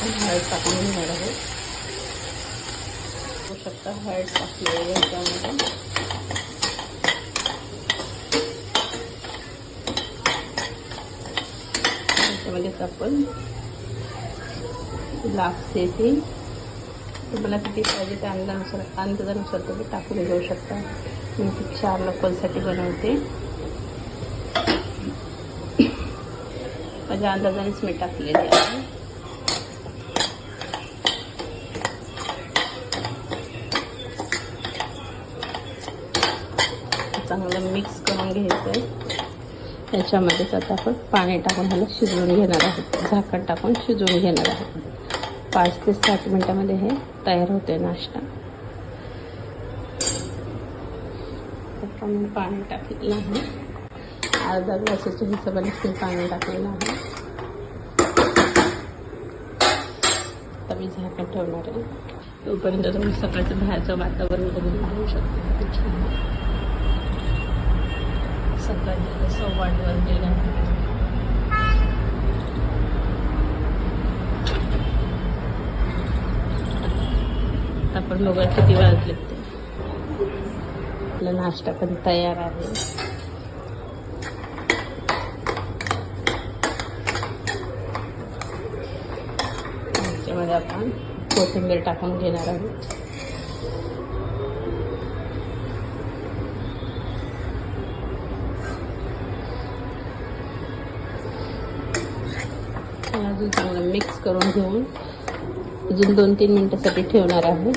आपण हळद टाकून घेणार आहोत. बघू शकता हळद टाकली आहे याच्यामध्ये. त्याच्यामध्येच आपण लागते तुम्हाला किती पाहिजे त्या अंदाजानुसार तुम्ही टाकून घेऊ शकता. मी 4 लोकांसाठी बनवते. माझ्या अंदाजानेच मी टाकलेली आहे. चांगलं मिक्स करून घ्यायचं आहे. त्याच्यामध्येच आता आपण पाणी टाकून ह्याला शिजवून घेणार आहोत. झाकण टाकून शिजवून घेणार आहोत. 5 ते 7 मिनिटांमध्ये हे तयार होते नाश्ता. आपण पाणी टाकलेलं आहे. अर्धा ग्लासाच्या हिशोबाने मी पाणी टाकलेलं आहे. आता मी झाकण ठेवणार आहे. तोपर्यंत तुम्ही सकाळचं बाहेरचं वातावरण बघून पाहू शकता. छान सकाळी 8:15 वाजलेलं आहे. आपण बघा किती वाजले ते. आपला नाश्ता पण तयार आहे. त्याच्यामध्ये आपण कोथिंबीर टाकून घेणार आहोत. अजून चांगलं मिक्स करून घेऊन अजून 2-3 मिनिटांसाठी ठेवणार आहे.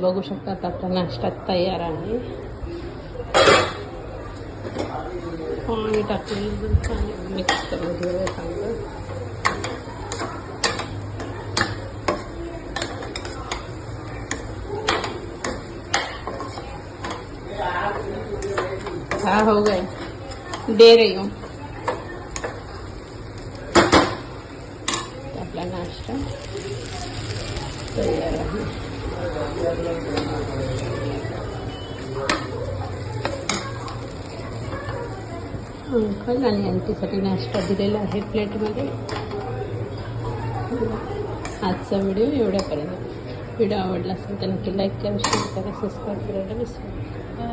बघू शकता आता आपला नाश्ता तयार आहे. पाणी टाकून चांगलं मिक्स करून घेऊया. चांगलं हाँ हो गए, दे रही हूँ. आपला नाश्ता तयार आहे. अंकल आणि आंटीसाठी नाश्ता दिलेला आहे प्लेटमध्ये. आजचा व्हिडिओ एवढ्यापर्यंत. व्हिडिओ आवडला असेल तर नक्की लाईक करा, शेअर करा, सबस्क्राईब करायला विसरू नका.